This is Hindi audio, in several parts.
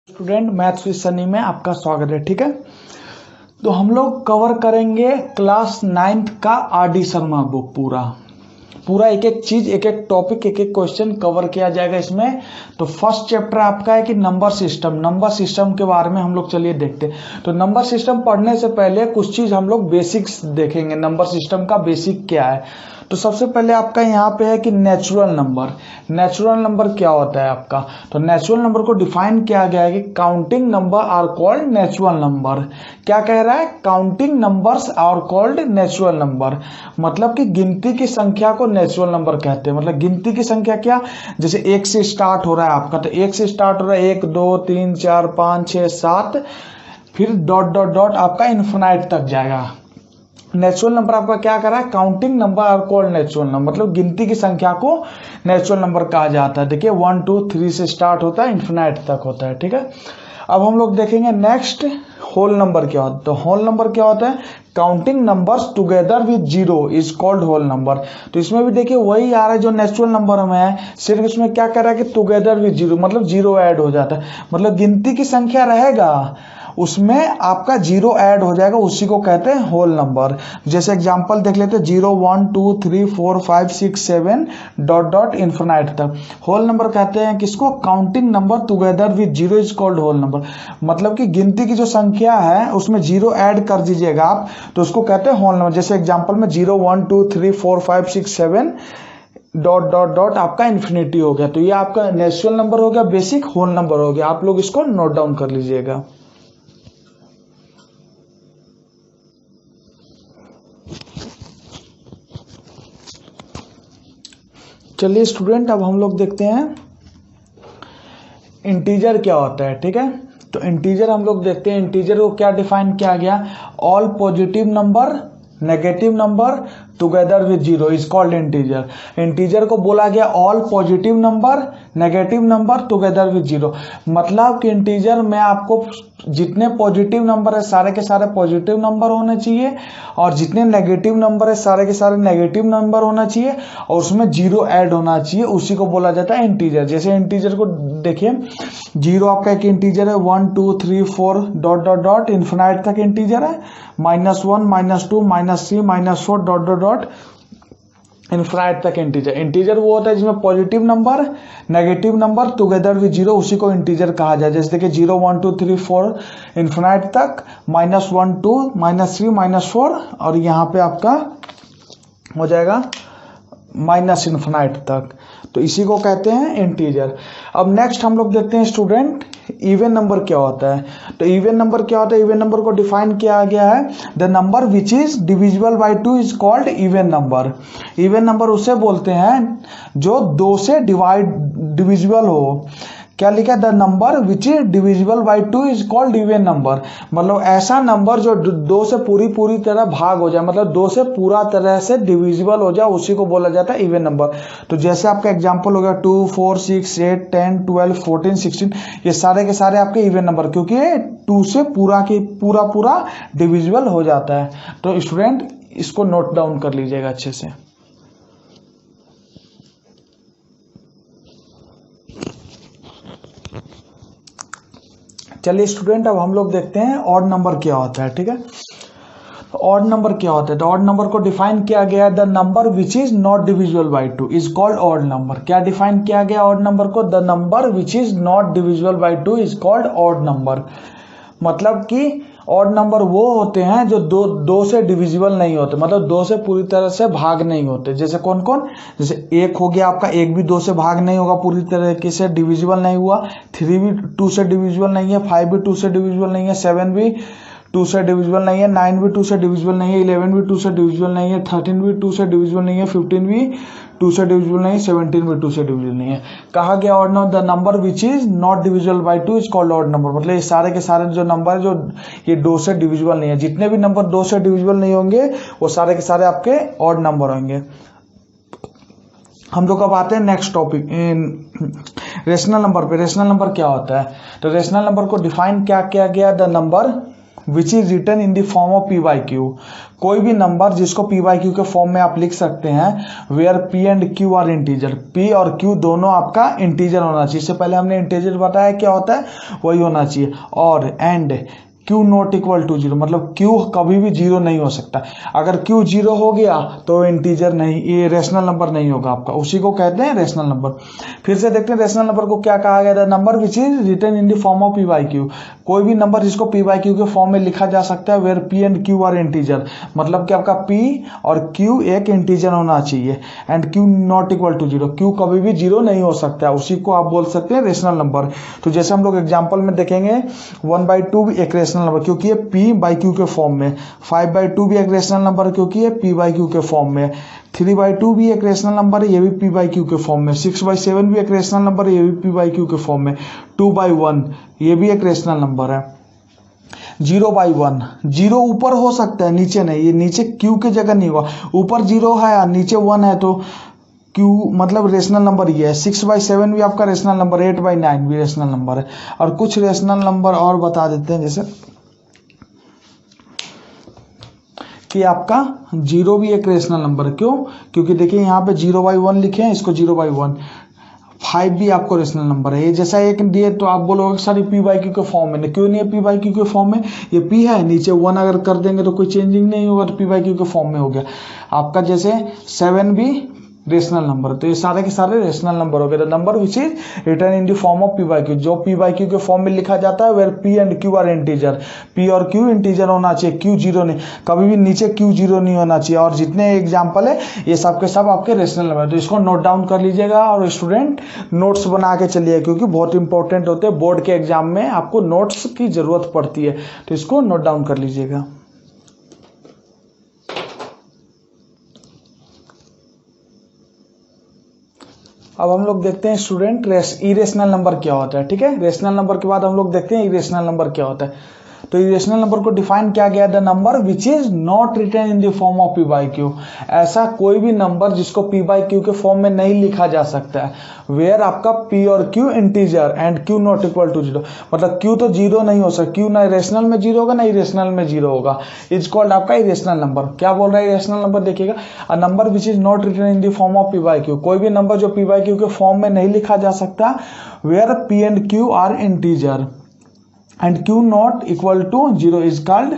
स्टूडेंट मैथ्स विद सनी में आपका स्वागत है। ठीक है, तो हम लोग कवर करेंगे क्लास 9th का आर डी शर्मा बुक पूरा एक एक चीज, एक एक टॉपिक, एक एक क्वेश्चन कवर किया जाएगा इसमें। तो फर्स्ट चैप्टर आपका है कि नंबर सिस्टम के बारे में हम लोग चलिए देखते हैं। तो नंबर सिस्टम पढ़ने से पहले कुछ चीज हम लोग बेसिक्स देखेंगे। नंबर सिस्टम का बेसिक क्या है, तो सबसे पहले आपका यहाँ पे है कि नेचुरल नंबर क्या होता है आपका। तो नेचुरल नंबर को डिफाइन किया गया है कि counting number are called natural number. क्या कह रहा है? Counting numbers are called natural number, मतलब कि गिनती की संख्या को नेचुरल नंबर कहते हैं। मतलब गिनती की संख्या क्या, जैसे 1 से स्टार्ट हो रहा है आपका, तो 1 से स्टार्ट हो रहा है 1 2 3 4 5 6 7, फिर डॉट डॉट डॉट आपका इन्फिनाइट तक जाएगा। नेचुरल नंबर आपका क्या कर रहा है? Counting number are called natural number, मतलब गिनती की संख्या को नेचुरल नंबर कहा जाता है। देखिए 1 2 3 से स्टार्ट होता है, इन्फिनाइट तक होता है। ठीक है, अब हम लोग देखेंगे नेक्स्ट होल नंबर क्या होता है। तो होल नंबर क्या होता है? Counting numbers together with zero is called whole number. तो इसमें भी देखिए वही आ रहा है जो नेचुरल नंबर में है, सिर्फ इसमें क्या कर रहा है कि टुगेदर विद जीरो, मतलब जीरो ऐड हो जाता है। मतलब गिनती की संख्या रहेगा, उसमें आपका जीरो ऐड हो जाएगा, उसी को कहते हैं होल नंबर। जैसे एग्जांपल देख लेते हैं, 0 1 2 3 4 5 6 7 डॉट डॉट इन्फिनाइट तक होल नंबर कहते हैं। किसको? Counting number together with zero is called whole number. मतलब कि गिनती की जो संख्या है उसमें जीरो ऐड कर दीजिएगा आप, तो उसको कहते हैं होल नंबर। जैसे एग्जांपल में 0 1 2 3 4 5 6 7 डॉट डॉट डॉट आपका इन्फिनिटी हो गया। तो ये आपका नेचुरल नंबर हो गया, बेसिक होल नंबर हो गया। आप लोग इसको नोट डाउन कर लीजिएगा। चलिए स्टूडेंट, अब हम लोग देखते हैं इंटीजर क्या होता है। ठीक है, तो इंटीजर हम लोग देखते हैं। इंटीजर को क्या डिफाइन किया गया? All positive number negative number together with zero is called integer. Integer को बोला गया all positive number negative number together with zero. मतलब कि इंटीजर में आपको जितने पॉजिटिव नंबर है सारे के सारे पॉजिटिव नंबर होने चाहिए, और जितने नेगेटिव नंबर है सारे के सारे नेगेटिव नंबर होना चाहिए, और उसमें जीरो ऐड होना चाहिए, उसी को बोला जाता है इंटीजर। जैसे इंटीजर को देखिए, जीरो आपका एक इंटीजर है, 1 2 3 4 डॉट डॉट डॉट इन्फिनाइट तक इंटीजर है, -1 -2 -3 -4 डॉट डॉट डॉट इन्फिनाइट तक इंटीजर। इंटीजर वो होता है जिसमें positive number negative number together with zero, उसी को इंटीजर कहा जाए। जैसे देखिए 0 1 2 3 4 इन्फिनाइट तक, -1 2 -3 -4, और यहाँ पे आपका हो जाएगा माइनस इन्फिनाइट तक। तो इसी को कहते हैं इंटीजर। अब नेक्स्ट हम लोग देखते हैं स्टूडेंट इवन नंबर क्या होता है। तो इवन नंबर क्या होता है? इवन नंबर को डिफाइन किया गया है, the number which is divisible by 2 is called even number. Even number उसे बोलते हैं जो 2 से डिविजिबल हो। क्या लिखा है? The number which is divisible by 2 is called even number. मतलब ऐसा नंबर जो 2 से पूरी तरह भाग हो जाए, मतलब 2 से पूरा तरह से डिविजिबल हो जाए, उसी को बोला जाता है इवन नंबर। तो जैसे आपका एग्जांपल हो गया 2 4 6 8 10 12 14 16, ये सारे के सारे आपके इवन नंबर, क्योंकि ये 2 से पूरा डिविजिबल हो जाता है। तो स्टूडेंट इसको नोट डाउन कर लीजिएगा अच्छे से। चलिए स्टूडेंट, अब हम लोग देखते हैं ऑड नंबर क्या होता है। ठीक है, तो ऑड नंबर क्या होता है? तो ऑड नंबर को डिफाइन किया गया है, the number which is not divisible by 2 is called odd number. क्या डिफाइन किया गया ऑड नंबर को? The number which is not divisible by 2 is called odd number. मतलब कि ऑड नंबर वो होते हैं जो दो से डिविजिबल नहीं होते, मतलब 2 से पूरी तरह से भाग नहीं होते। जैसे कौन कौन? जैसे 1 हो गया आपका, 1 भी 2 से भाग नहीं होगा, पूरी तरीके से डिविजिबल नहीं हुआ। 3 भी 2 से डिविजिबल नहीं है, 5 भी 2 से डिविजिबल नहीं है, 7 भी 2 से डिविजिबल नहीं है, 9 भी 2 से डिविजिबल नहीं है, 11 भी 2 से डिविजिबल नहीं है, 13 भी 2 से डिविजिबल नहीं है, 15 भी 2 से डिविजिबल नहीं है, 17 भी 2 से डिविजिबल नहीं है। कहा गया odd number, the number which is not divisible by 2 is called odd number. मतलब ये सारे के सारे जो नंबर है जो ये 2 से डिविजिबल नहीं है, जितने भी नंबर 2 से डिविजिबल नहीं होंगे वो सारे के सारे आपके ऑड नंबर होंगे। हम लोग अब आते हैं नेक्स्ट टॉपिक, रेशनल नंबर पे। रेशनल नंबर क्या होता है? तो रेशनल नंबर को डिफाइन क्या किया गया? The number which is written in the form of P by Q. कोई भी नंबर जिसको पी बाई क्यू के फॉर्म में आप लिख सकते हैं where P and Q are integer, P और क्यू दोनों आपका इंटीजर होना चाहिए। इससे पहले हमने इंटीजर बताया क्या होता है, वही होना चाहिए। और and Q not equal to zero, मतलब Q कभी भी जीरो नहीं हो सकता। अगर Q जीरो हो गया तो इंटीजर नहीं, ये रेशनल नंबर नहीं होगा आपका, उसी को कहते हैं रेशनल नंबर। फिर से देखते हैं रेशनल नंबर को क्या कहा गया था, number which is written in the form of P by Q. कोई भी नंबर जिसको पी बाई क्यू के फॉर्म में लिखा जा सकता है where P and Q are integer, मतलब कि आपका P और Q एक इंटीजर होना चाहिए। And Q not equal to zero, Q कभी भी जीरो नहीं हो सकता, उसी को आप बोल सकते हैं रेशनल नंबर। तो जैसे हम लोग एग्जाम्पल में देखेंगे 1/2 भी एक रेशनल नंबर क्योंकि ये P बाई क्यू के फॉर्म में, 5/2 भी एक रेशनल नंबर क्योंकि ये P बाई क्यू के फॉर्म में, 3/2 भी एक रेशनल नंबर है, ये भी P बाई क्यू के फॉर्म में, 6/7 भी एक रेशनल नंबर है, ये भी P बाई क्यू के फॉर्म में, 2/1 ये भी एक रेशनल नंबर है। 0/1, जीरो ऊपर हो सकता है नीचे नहीं, ये नीचे Q की जगह नहीं हुआ, ऊपर 0 है और नीचे 1 है तो Q मतलब रेशनल नंबर ये है। 6/7 भी आपका रेशनल नंबर, 8/9 भी रेशनल नंबर है। और कुछ रेशनल नंबर और बता देते हैं, जैसे कि आपका 0 भी एक रेशनल नंबर है। क्यों? क्योंकि देखिए यहाँ पे 0/1 लिखे हैं, इसको 0/1। 5 भी आपको रेशनल नंबर है। ये जैसा एक दिए तो आप बोलोगे सर P बाई क्यू के फॉर्म में, क्यों नहीं है P बाई क्यू के फॉर्म में, ये P है, नीचे 1 अगर कर देंगे तो कोई चेंजिंग नहीं होगा, तो P बाई क्यू के फॉर्म में हो गया आपका। जैसे 7 भी रेशनल नंबर, तो ये सारे के सारे रेशनल नंबर हो गए। The number which is written in the form of P by Q, जो P बाई क्यू के फॉर्म में लिखा जाता है where P and Q are integer, P और Q इंटीजर होना चाहिए, Q जीरो नहीं, कभी भी नीचे Q जीरो नहीं होना चाहिए। और जितने एग्जाम्पल है ये सब के सब आपके रेशनल नंबर, तो इसको नोट डाउन कर लीजिएगा और स्टूडेंट नोट्स बना के चलिए, क्योंकि बहुत इंपॉर्टेंट होते हैं, बोर्ड के एग्जाम में आपको नोट्स की जरूरत पड़ती है, तो इसको नोट डाउन कर लीजिएगा। अब हम लोग देखते हैं स्टूडेंट इरेशनल नंबर क्या होता है। ठीक है, रेशनल नंबर के बाद हम लोग देखते हैं इरेशनल नंबर क्या होता है। तो इरेशनल नंबर को डिफाइन किया गया, the number which is not written in the form of P by Q, ऐसा कोई भी नंबर जिसको P बाई क्यू के फॉर्म में नहीं लिखा जा सकता है, वेयर आपका P और Q integer and Q not equal to zero, मतलब Q तो जीरो नहीं हो सकता, Q ना रेशनल में जीरो होगा ना इरेशनल में जीरो होगा, इज कॉल्ड आपका इरेशनल नंबर। क्या बोल रहा है इरेशनल नंबर, देखिएगा, a number which is not written in the form of P by Q, कोई भी नंबर जो P बाई क्यू के फॉर्म में नहीं लिखा जा सकता, where P and Q are integer and Q not equal to zero is called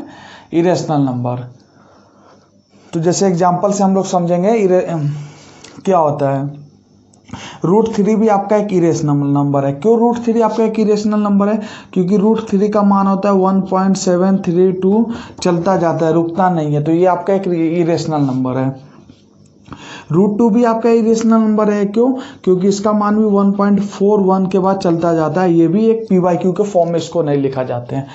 irrational number. तो जैसे एग्जांपल से हम लोग समझेंगे क्या होता है। √3 भी आपका एक इरेशनल नंबर है। क्यों √3 आपका एक इरेशनल नंबर है? क्योंकि √3 का मान होता है 1.732, चलता जाता है, रुकता नहीं है, तो ये आपका एक इरेशनल नंबर है। √2 भी आपका इरेशनल नंबर है। क्यों? क्योंकि इसका मान भी 1.41 के बाद चलता जाता है, ये भी एक P बाई क्यू के फॉर्म में इसको नहीं लिखा जाते हैं।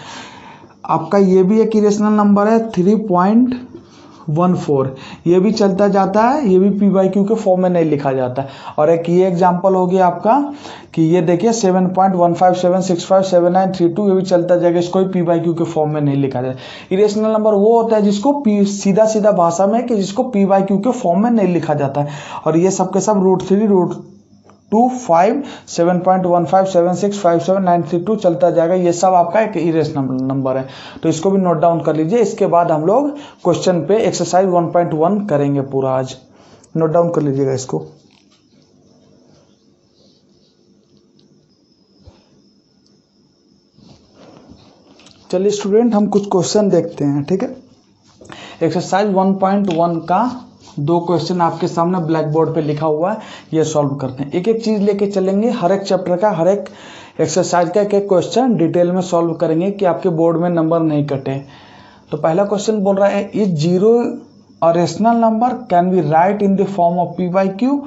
आपका ये भी एक इरेशनल नंबर है 3.14, ये भी चलता जाता है, ये भी P बाई क्यू के फॉर्म में नहीं लिखा जाता है। और एक ये एग्जांपल हो गया आपका कि ये देखिए 7.15765793 ये भी चलता जाएगा, इसको भी P बाई क्यू के फॉर्म में नहीं लिखा जाता। इरेशनल नंबर वो होता है जिसको सीधा सीधा भाषा में कि जिसको P बाई क्यू के फॉर्म में नहीं लिखा जाता है। और ये सब के सब √3 √2 5 7.15765793 चलता जाएगा, ये सब आपका एक इरेशनल नंबर है, तो इसको भी नोट डाउन कर लीजिए। इसके बाद हम लोग क्वेश्चन पे एक्सरसाइज 1.1 करेंगे पूरा, आज नोट डाउन कर लीजिएगा इसको। चलिए स्टूडेंट हम कुछ क्वेश्चन देखते हैं। ठीक है, एक्सरसाइज 1.1 का 2 क्वेश्चन आपके सामने ब्लैक बोर्ड पे लिखा हुआ है, ये सॉल्व करते हैं। एक एक चीज लेके चलेंगे, हर एक चैप्टर का हर एक एक्सरसाइज का एक एक क्वेश्चन डिटेल में सॉल्व करेंगे कि आपके बोर्ड में नंबर नहीं कटे। तो पहला क्वेश्चन बोल रहा है, is zero a rational number can be write in the form of P by Q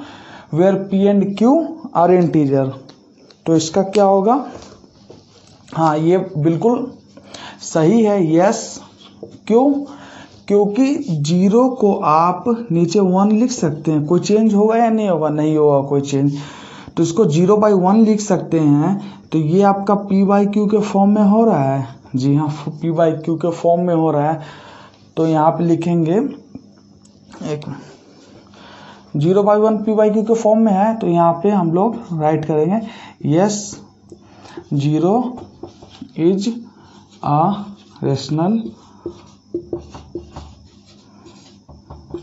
where P and Q are integer. तो इसका क्या होगा? हाँ, ये बिल्कुल सही है, यस। क्यों? क्योंकि जीरो को आप नीचे 1 लिख सकते हैं, कोई चेंज होगा या नहीं होगा? नहीं होगा कोई चेंज, तो इसको 0/1 लिख सकते हैं। तो ये आपका P बाई क्यू के फॉर्म में हो रहा है, जी हाँ, P बाई क्यू के फॉर्म में हो रहा है। तो यहाँ पे लिखेंगे, एक 0/1 P बाई क्यू के फॉर्म में है, तो यहाँ पे हम लोग राइट करेंगे, yes 0 is a rational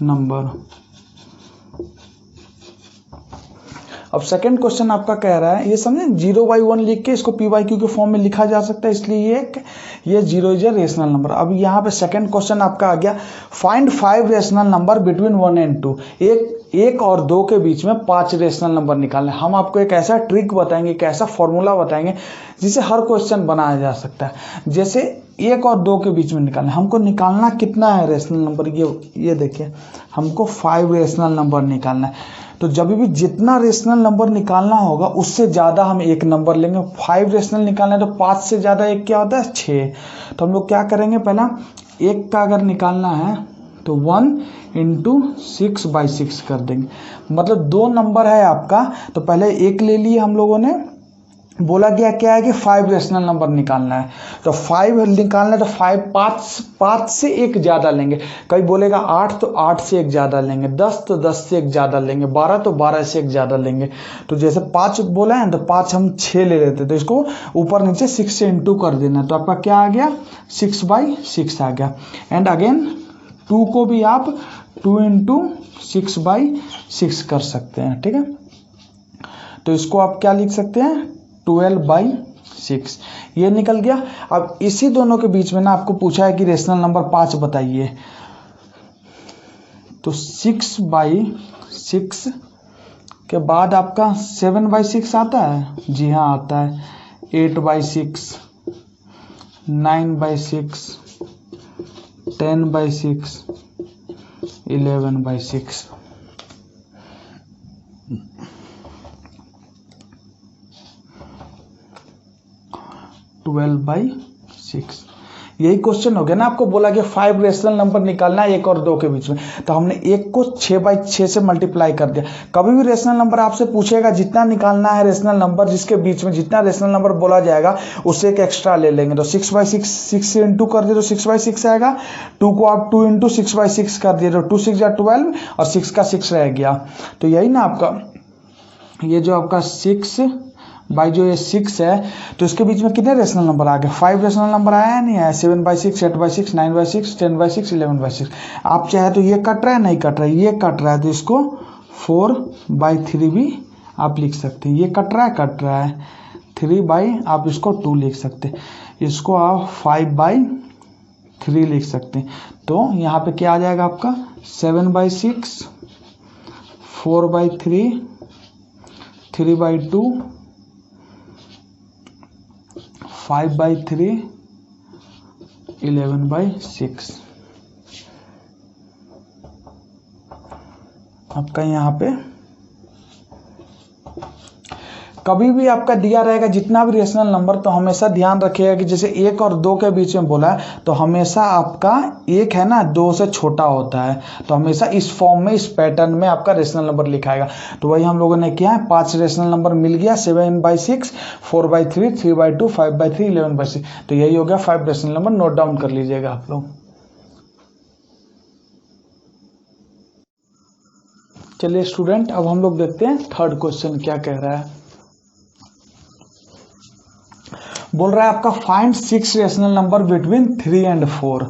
number. अब सेकंड क्वेश्चन आपका कह रहा है, ये समझे 0/1 लिख के इसको p/q के फॉर्म में लिखा जा सकता है, इसलिए ये 0 इज ए रेशनल नंबर। अब यहाँ पे सेकंड क्वेश्चन आपका आ गया, find 5 rational number between 1 and 2। एक और 2 के बीच में 5 रेशनल नंबर निकालने। हम आपको एक ऐसा ट्रिक बताएंगे, एक ऐसा फॉर्मूला बताएंगे जिसे हर क्वेश्चन बनाया जा सकता है। जैसे 1 और 2 के बीच में निकालना, हमको निकालना कितना है रेशनल नंबर, ये देखिए हमको 5 रेशनल नंबर निकालना है। तो जब भी जितना रेशनल नंबर निकालना होगा उससे ज़्यादा हम एक नंबर लेंगे। 5 रेशनल निकालना है तो 5 से ज़्यादा एक क्या होता है 6। तो हम लोग क्या करेंगे, पहला 1 का अगर निकालना है तो 1 × 6/6 कर देंगे। मतलब 2 नंबर है आपका, तो पहले 1 ले लिए हम लोगों ने, बोला गया क्या है कि 5 रेशनल नंबर निकालना है। तो 5 निकालना है तो 5 से एक ज़्यादा लेंगे। कभी बोलेगा 8 तो 8 से एक ज़्यादा लेंगे, 10 तो 10 से एक ज़्यादा लेंगे, 12 तो 12 से एक ज़्यादा लेंगे। तो जैसे 5 बोला है तो 5 हम 6 ले लेते, तो इसको ऊपर नीचे 6 से इंटू कर देना। तो आपका क्या आ गया 6/6 आ गया। एंड अगेन 2 को भी आप 2 × 6/6 कर सकते हैं, ठीक है। तो इसको आप क्या लिख सकते हैं 12/6, ये निकल गया। अब इसी दोनों के बीच में ना आपको पूछा है कि रेशनल नंबर 5 बताइए, तो 6/6 के बाद आपका 7/6 आता है, जी हाँ आता है, 8/6, 9/6, 10/6, 11/6। यही क्वेश्चन हो गया ना। आपको बोला कि 5 रेशनल नंबर निकालना है 1 और 2 के बीच में, तो हमने 1 को 6/6 से मल्टीप्लाई कर दिया। कभी भी रेशनल नंबर आपसे पूछेगा, जितना निकालना है रेशनल नंबर, जिसके बीच में जितना रेशनल नंबर बोला जाएगा उससे एक एक्स्ट्रा ले लेंगे। तो 6/6 6 से इंटू कर दिए तो 6/6 आएगा। 2 को आप 2 × 6/6 कर दिए तो 2 6 या 12 और 6 का 6 रह गया। तो यही ना आपका ये जो आपका 6 है, तो इसके बीच में कितने रेशनल नंबर आ गए 5 रेशनल नंबर आया नहीं आया, 7/6, 8/6, 9/6, 10/6, 11/6। आप चाहे तो ये कट रहा है, नहीं कट रहा है, ये कट रहा है तो इसको 4/3 भी आप लिख सकते हैं। ये कट रहा है 3 आप इसको 2 लिख सकते हैं, इसको आप 5/3 लिख सकते हैं। तो यहाँ पे क्या आ जाएगा आपका 7/6, 4/3, 3/2, 5/3, 11/6। आपका यहाँ पे कभी भी आपका दिया रहेगा जितना भी रेशनल नंबर, तो हमेशा ध्यान रखिएगा कि जैसे 1 और 2 के बीच में बोला है तो हमेशा आपका 1 है ना 2 से छोटा होता है, तो हमेशा इस फॉर्म में, इस पैटर्न में आपका रेशनल नंबर लिखाएगा। तो वही हम लोगों ने किया है, 5 रेशनल नंबर मिल गया, 7/6, 4/3, 3/2, 5/3, 11/6। तो यही हो गया 5 रेशनल नंबर। नोट डाउन कर लीजिएगा आप लोग। चलिए स्टूडेंट, अब हम लोग देखते हैं थर्ड क्वेश्चन क्या कह रहा है। बोल रहा है आपका find 6 rational number between 3 and 4।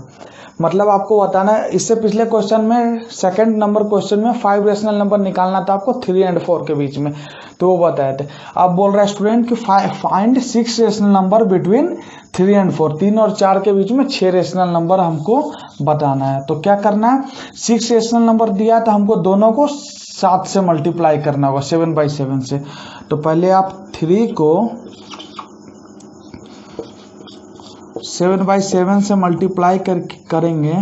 मतलब आपको बताना है, इससे पिछले क्वेश्चन में सेकंड नंबर क्वेश्चन में 5 रेशनल नंबर निकालना था आपको 3 and 4 के बीच में, तो वो बताए थे। अब बोल रहा है स्टूडेंट कि find 6 rational number between 3 and 4, 3 और 4 के बीच में 6 रेशनल नंबर हमको बताना है। तो क्या करना है, 6 रेशनल नंबर दिया तो हमको दोनों को 7 से मल्टीप्लाई करना होगा, 7/7 से। तो पहले आप 3 को 7/7 से मल्टीप्लाई करेंगे,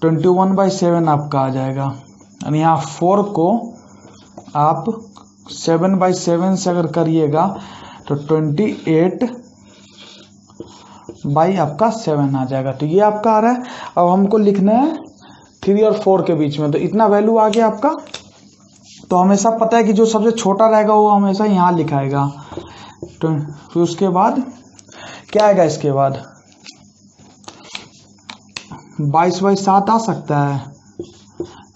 21/7 आपका आ जाएगा। यानी यहाँ 4 को आप 7/7 से अगर करिएगा तो 28 आपका 7 आ जाएगा। तो ये आपका आ रहा है। अब हमको लिखना है 3 और 4 के बीच में, तो इतना वैल्यू आ गया आपका। तो हमेशा पता है कि जो सबसे छोटा रहेगा वो हमेशा यहाँ लिखाएगा। तो फिर उसके बाद क्या आएगा, इसके बाद 22/7 आ सकता है,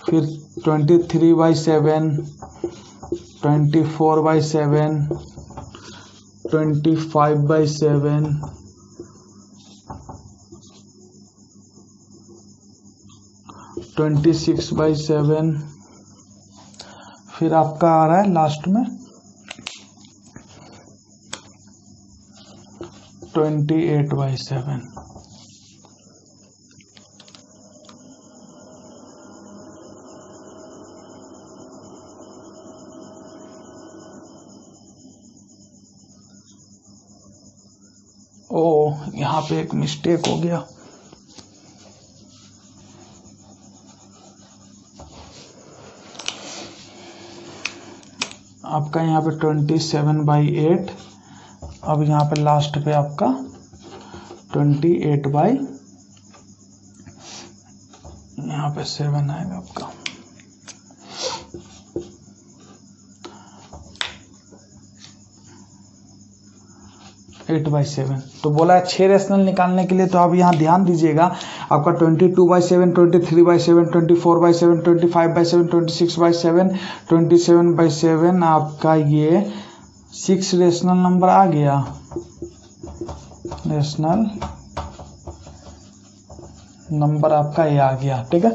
फिर 23/7, 24/7, 25/7, 26/7, फिर आपका आ रहा है लास्ट में 28/7। ओ, यहाँ पे एक मिस्टेक हो गया। आपका यहाँ पे 27/8, अब यहाँ पे लास्ट पे आपका 28/, यहाँ पे 7 आएगा आपका। Eight by 7। तो बोला है 6 रेशनल निकालने के लिए, तो आप यहाँ ध्यान दीजिएगा, आपका 22/7, 23/7, 24/7, 25/7, 26/7, 27/7, आपका ये 6 रेशनल नंबर आ गया। रेशनल नंबर आपका ये आ गया, ठीक है।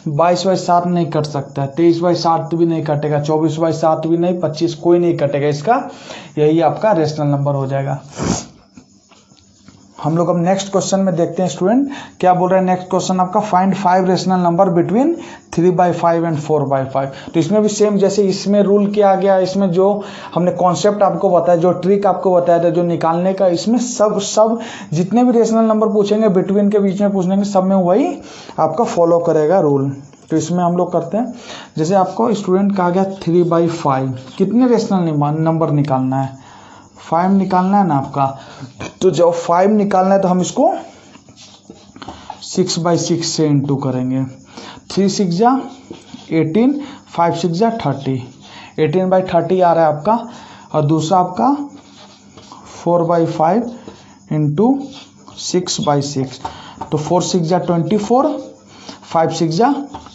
22/7 नहीं कट सकता है, 23/7 भी नहीं कटेगा, 24/7 भी नहीं, 25 कोई नहीं कटेगा इसका, यही आपका रेशनल नंबर हो जाएगा। हम लोग अब नेक्स्ट क्वेश्चन में देखते हैं स्टूडेंट क्या बोल रहे हैं। नेक्स्ट क्वेश्चन आपका find 5 rational number between 3/5 and 4/5। तो इसमें भी सेम जैसे इसमें रूल किया गया, इसमें जो हमने कॉन्सेप्ट आपको बताया, जो ट्रिक आपको बताया था, जो निकालने का, इसमें सब जितने भी रेशनल नंबर पूछेंगे बिटवीन के बीच में पूछेंगे, सब में वही आपका फॉलो करेगा रूल। तो इसमें हम लोग करते हैं, जैसे आपको स्टूडेंट कहा गया 3/5, कितने रेशनल नंबर निकालना है, 5 निकालना है ना आपका। तो जब 5 निकालना है तो हम इसको 6/6 से इंटू करेंगे। 3 6 जा 18, 5 6 जा 30, 18/30 आ रहा है आपका। और दूसरा आपका 4/5 इंटू 6/6, तो 4 6 जा 24, 5 6 जा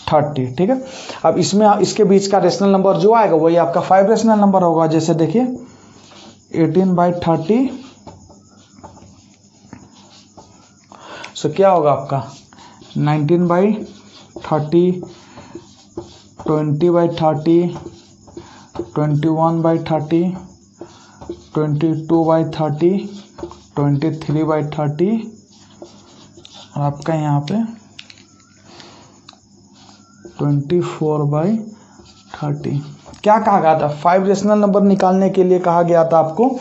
30, ठीक है। अब इसमें इसके बीच का रेशनल नंबर जो आएगा वही आपका 5 रेशनल नंबर होगा। जैसे देखिए 18/30, सो क्या होगा आपका 19/30, 20/30, 21/30, 22/30, 23/30, और आपका यहाँ पे 24/30। क्या कहा गया था, 5 रेशनल नंबर निकालने के लिए कहा गया था आपको।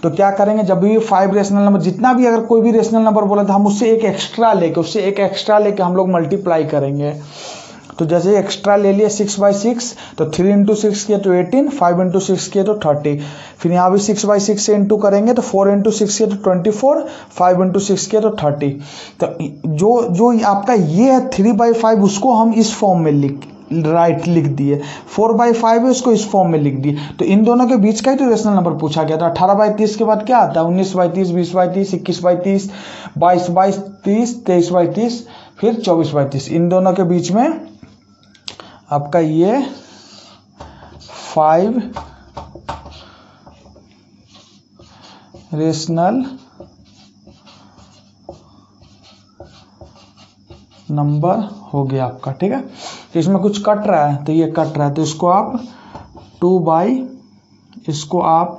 तो क्या करेंगे, जब भी 5 रेशनल नंबर, जितना भी अगर कोई भी रेशनल नंबर बोला था, हम उससे एक एक्स्ट्रा लेके हम लोग मल्टीप्लाई करेंगे। तो जैसे एक्स्ट्रा ले लिए 6/6, तो 3 × 6 किए तो 18, 5 × 6 किए तो 30, फिर यहाँ भी 6/6 से इंटू करेंगे तो 4 × 6 किए तो 24, 5 × 6 किए तो 30। तो जो आपका ये है 3/5, उसको हम इस फॉर्म में लिख दिए, 4/5 है उसको इस फॉर्म में लिख दिए। तो इन दोनों के बीच का ही तो रेशनल नंबर पूछा गया था। 18/30 के बाद क्या आता है, 19/30, 20/30, 21/30, 22/30, 23/30, फिर 24/30। इन दोनों के बीच में आपका ये 5 रेशनल नंबर हो गया आपका, ठीक है। तो इसमें कुछ कट रहा है, तो ये कट रहा है, तो इसको आप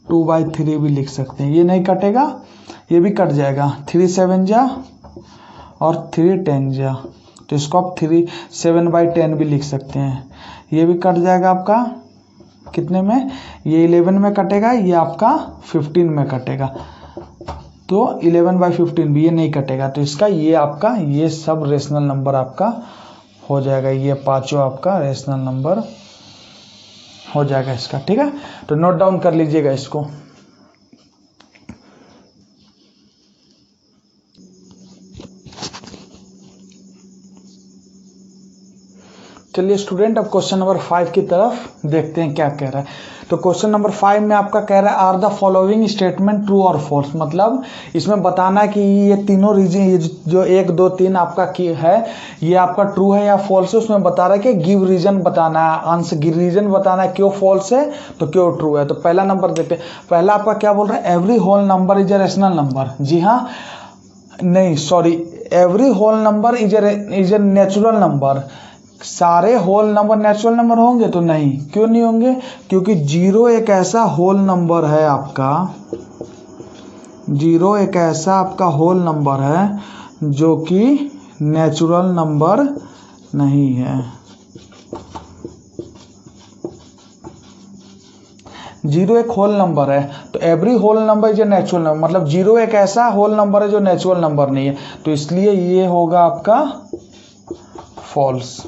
2/3 भी लिख सकते हैं। ये नहीं कटेगा, ये भी कट जाएगा, 3 7 जा और 3 10 जा, तो इसको आप 7/10 भी लिख सकते हैं। ये भी कट जाएगा आपका कितने में, ये 11 में कटेगा, ये आपका 15 में कटेगा, तो 11/15 भी ये नहीं कटेगा। तो इसका ये आपका ये सब रेशनल नंबर आपका हो जाएगा, ये पांचों आपका रेशनल नंबर हो जाएगा इसका, ठीक है। तो नोट डाउन कर लीजिएगा इसको। चलिए स्टूडेंट, अब क्वेश्चन नंबर 5 की तरफ देखते हैं क्या कह रहा है। तो क्वेश्चन नंबर 5 में आपका कह रहा है are the following statement true और फॉल्स। मतलब इसमें बताना है कि ये तीनों रीजन, ये जो 1 2 3 आपका की है, ये आपका ट्रू है या फॉल्स है। उसमें बता रहा है कि गिव रीजन बताना है, आंसर रीजन बताना है क्यों फॉल्स है तो क्यों ट्रू है। तो पहला नंबर देखते हैं। पहला आपका क्या बोल रहा है, every whole number is a rational number. जी हाँ, नहीं sorry, every whole number is a natural number. सारे होल नंबर नेचुरल नंबर होंगे तो नहीं, क्यों नहीं होंगे? क्योंकि जीरो एक ऐसा होल नंबर है आपका, जीरो एक ऐसा आपका होल नंबर है जो कि नेचुरल नंबर नहीं है। जीरो एक होल नंबर है, तो every whole number is a natural number, मतलब जीरो एक ऐसा होल नंबर है जो नेचुरल नंबर नहीं है, तो इसलिए ये होगा आपका फॉल्स।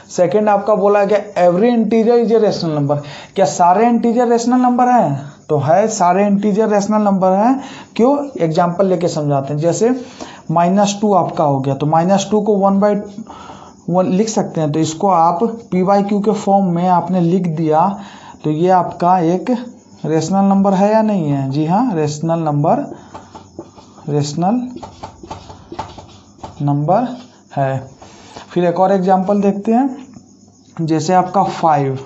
सेकेंड आपका बोला गया every integer is a rational number. क्या सारे इंटीजर रेशनल नंबर हैं? तो है, सारे इंटीजर रेशनल नंबर हैं। क्यों? एग्जांपल लेके समझाते हैं। जैसे -2 आपका हो गया, तो -2 को 1/1 लिख सकते हैं, तो इसको आप p/q के फॉर्म में आपने लिख दिया, तो ये आपका एक रेशनल नंबर है या नहीं है? जी हाँ, रेशनल नंबर है। फिर एक और एग्जांपल देखते हैं। जैसे आपका 5,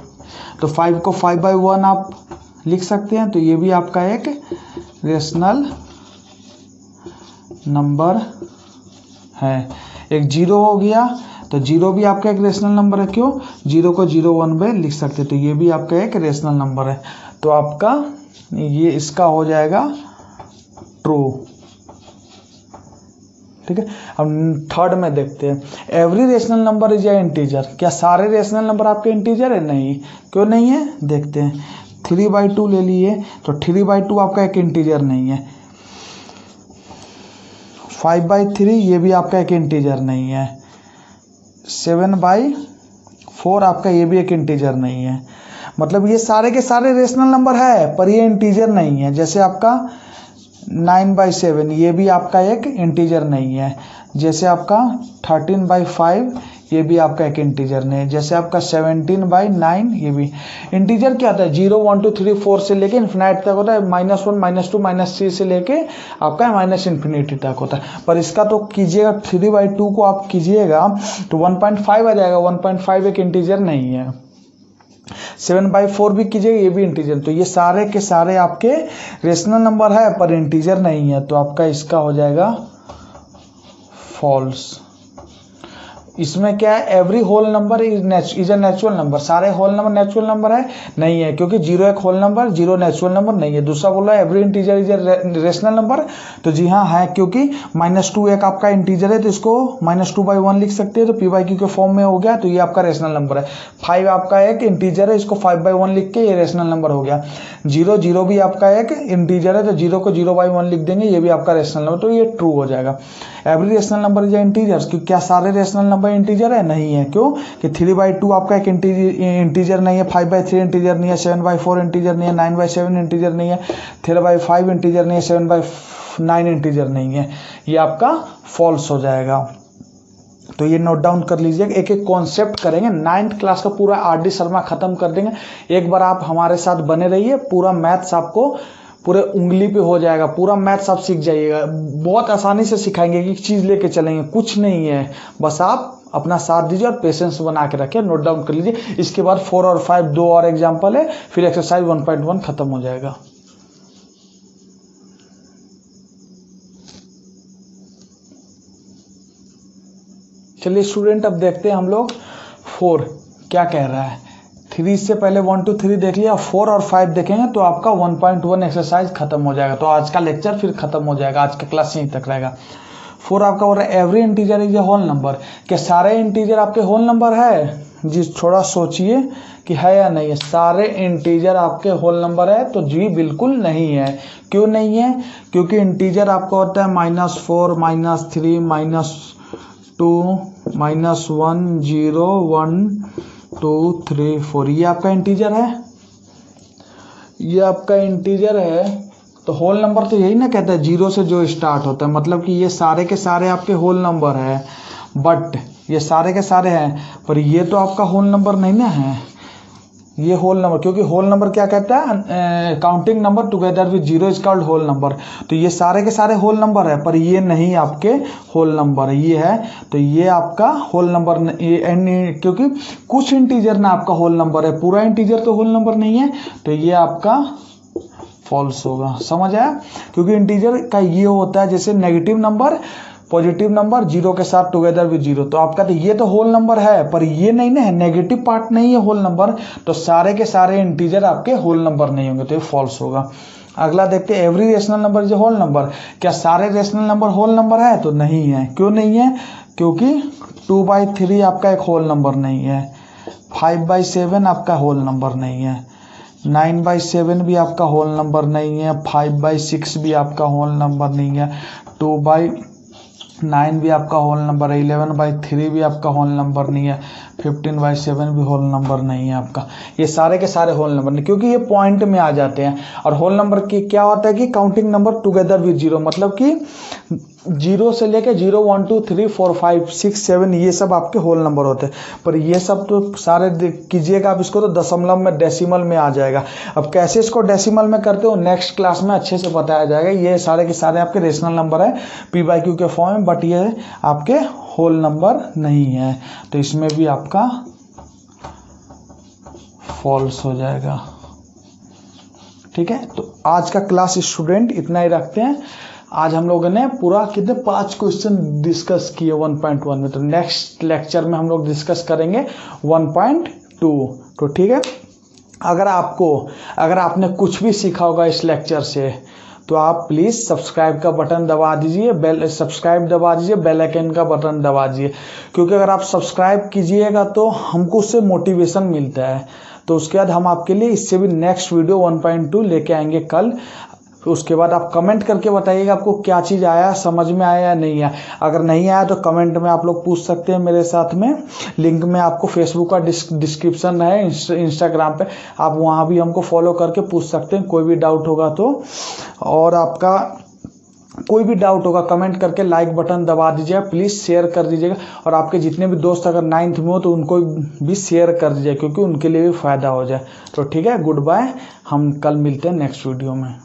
तो 5 को 5/1 आप लिख सकते हैं, तो ये भी आपका एक रेशनल नंबर है। एक 0 हो गया, तो 0 भी आपका एक रेशनल नंबर है। क्यों? 0 को 0/1 में लिख सकते हैं, तो ये भी आपका एक रेशनल नंबर है। तो आपका ये इसका हो जाएगा ट्रू। ठीक है। अब थर्ड में देखते हैं, every rational number is a integer. क्या सारे रेशनल नंबर आपके इंटीजर है? नहीं। क्यों नहीं है? देखते हैं। 3/2 ले लिए, तो 3/2 आपका एक इंटीजर नहीं है। 5/3 ये भी आपका एक इंटीजर नहीं है। 7/4 आपका ये भी एक इंटीजर नहीं है। मतलब ये सारे के सारे रेशनल नंबर है, पर ये इंटीजर नहीं है। जैसे आपका 9/7 ये भी आपका एक इंटीजर नहीं है। जैसे आपका 13/5 ये भी आपका एक इंटीजर नहीं है। जैसे आपका 17/9 ये भी इंटीजर क्या होता है? 0 1 2 3 4 से लेके इन्फिनाइट तक होता है, -1 -2 -3 से लेके आपका -इन्फिनिटी तक होता है। पर इसका तो कीजिएगा 3/2 को आप कीजिएगा तो 1.5 आ जाएगा। 1.5 एक इंटीजर नहीं है। 7/4 भी कीजिएगा, ये भी इंटीजर। तो ये सारे के सारे आपके रेशनल नंबर है, पर इंटीजर नहीं है, तो आपका इसका हो जाएगा फॉल्स। इसमें क्या है? Every whole number is a natural number. सारे होल नंबर नेचुरल नंबर है? नहीं है, क्योंकि 0 एक होल नंबर, 0 नेचुरल नंबर नहीं है। दूसरा बोला every integer is a rational number, तो जी हाँ है, क्योंकि -2 एक आपका इंटीजर है, तो इसको -2/1 लिख सकते हैं, तो p/q के फॉर्म में हो गया, तो ये आपका रेशनल नंबर है। 5 आपका एक इंटीजर है, इसको 5/1 लिख के ये रेशनल नंबर हो गया। 0 भी आपका एक इंटीजर है, तो 0 को 0/1 लिख देंगे, ये भी आपका रेशनल नंबर, तो ये ट्रू हो जाएगा। Every rational number is integer. क्या सारे रेशनल नंबर इंटीजर है? नहीं है। क्यों? कि 3/2 आपका एक इंटीजर नहीं है, 5/3 इंटीजर नहीं है, 7/4 इंटीजर नहीं है, 9/7 इंटीजर नहीं है, 3/5 इंटीजर नहीं है, 7/9 इंटीजर नहीं है। ये आपका फॉल्स हो जाएगा। तो ये नोट डाउन कर लीजिए। एक एक कॉन्सेप्ट करेंगे। 9th क्लास का पूरा RD शर्मा खत्म कर देंगे। एक बार आप हमारे साथ बने रहिए, पूरा मैथ्स आपको पूरे उंगली पे हो जाएगा। पूरा मैथ्स आप सीख जाइएगा। बहुत आसानी से सिखाएंगे, एक चीज़ लेके चलेंगे, कुछ नहीं है, बस आप अपना साथ दीजिए और पेशेंस बना के रखिए। नोट डाउन कर लीजिए। इसके बाद 4 और 5 दो और एग्जाम्पल है, फिर एक्सरसाइज 1.1 खत्म हो जाएगा। चलिए स्टूडेंट, अब देखते हैं हम लोग 4 क्या कह रहा है। 3 से पहले 1 2 3 देख लिया, 4 और 5 देखेंगे तो आपका 1.1 एक्सरसाइज खत्म हो जाएगा। तो आज का लेक्चर फिर खत्म हो जाएगा, आज का क्लास यहीं तक रहेगा। 4 आपका हो रहा है every integer is a whole number. क्या सारे इंटीजर आपके होल नंबर है? जी थोड़ा सोचिए कि है या नहीं है। सारे इंटीजर आपके होल नंबर है? तो जी बिल्कुल नहीं है। क्यों नहीं है? क्योंकि इंटीजर आपका होता है -4 -3 -2 -1 0 1 2 3 4। ये आपका इंटीजर है, ये आपका इंटीजर है। तो होल नंबर तो यही ना कहता है 0 से जो स्टार्ट होता है, मतलब कि ये सारे के सारे आपके होल नंबर है। बट ये सारे के सारे हैं, पर ये तो आपका होल नंबर नहीं ना है, ये होल नंबर। क्योंकि होल नंबर क्या कहता है? Counting number together with 0 is called whole number. तो ये सारे के सारे होल नंबर है, पर ये नहीं आपके होल नंबर, ये है। तो ये आपका होल नंबर, क्योंकि कुछ इंटीजर ना आपका होल नंबर है, पूरा इंटीजर तो होल नंबर नहीं है। तो ये आपका फॉल्स होगा। समझ आया? क्योंकि इंटीजर का ये होता है जैसे negative number positive number zero के साथ टुगेदर विद जीरो, तो आपका तो ये तो होल नंबर है पर ये नहीं ना है, नेगेटिव पार्ट नहीं है होल नंबर, तो सारे के सारे इंटीजर आपके होल नंबर नहीं होंगे, तो ये फॉल्स होगा। अगला देखते हैं, every rational number is whole number. क्या सारे रेशनल नंबर होल नंबर है? तो नहीं है। क्यों नहीं है? क्योंकि 2/3 आपका एक होल नंबर नहीं है, 5/7 आपका होल नंबर नहीं है, 9/7 भी आपका होल नंबर नहीं है, 5/6 भी आपका होल नंबर नहीं है, 2/9 भी आपका होल नंबर है, 11/3 भी आपका होल नंबर नहीं है, 15/7 भी होल नंबर नहीं है आपका। ये सारे के सारे होल नंबर नहीं, क्योंकि ये पॉइंट में आ जाते हैं। और होल नंबर की क्या होता है कि counting number together with zero, मतलब कि जीरो से लेके 0 1 2 3 4 5 6 7 ये सब आपके होल नंबर होते हैं। पर ये सब तो सारे कीजिएगा आप इसको तो दशमलव में डेसिमल में आ जाएगा। अब कैसे इसको डेसिमल में करते हो नेक्स्ट क्लास में अच्छे से बताया जाएगा। ये सारे के सारे आपके रेशनल नंबर है P/Q के फॉर्म में, बट ये आपके होल नंबर नहीं है, तो इसमें भी आपका फॉल्स हो जाएगा। ठीक है, तो आज का क्लास स्टूडेंट इतना ही रखते हैं। आज हम लोगों ने पूरा कितने 5 क्वेश्चन डिस्कस किए 1.1 में, तो नेक्स्ट लेक्चर में हम लोग डिस्कस करेंगे 1.2। तो ठीक है, अगर आपने कुछ भी सीखा होगा इस लेक्चर से तो आप प्लीज़ सब्सक्राइब का बटन दबा दीजिए, बेल आइकन का बटन दबा दीजिए, क्योंकि अगर आप सब्सक्राइब कीजिएगा तो हमको उससे मोटिवेशन मिलता है। तो उसके बाद हम आपके लिए इससे भी नेक्स्ट वीडियो 1.2 लेके आएंगे कल। उसके बाद आप कमेंट करके बताइएगा आपको क्या चीज़ आया, समझ में आया या नहीं आया। अगर नहीं आया तो कमेंट में आप लोग पूछ सकते हैं मेरे साथ में। लिंक में आपको फेसबुक का डिस्क्रिप्शन है, इंस्टाग्राम पे आप वहाँ भी हमको फॉलो करके पूछ सकते हैं कोई भी डाउट होगा तो। और आपका कोई भी डाउट होगा कमेंट करके लाइक बटन दबा दीजिएगा, प्लीज़ शेयर कर दीजिएगा। और आपके जितने भी दोस्त अगर 9th में हो तो उनको भी शेयर कर दीजिए, क्योंकि उनके लिए भी फ़ायदा हो जाए। तो ठीक है, गुड बाय, हम कल मिलते हैं नेक्स्ट वीडियो में।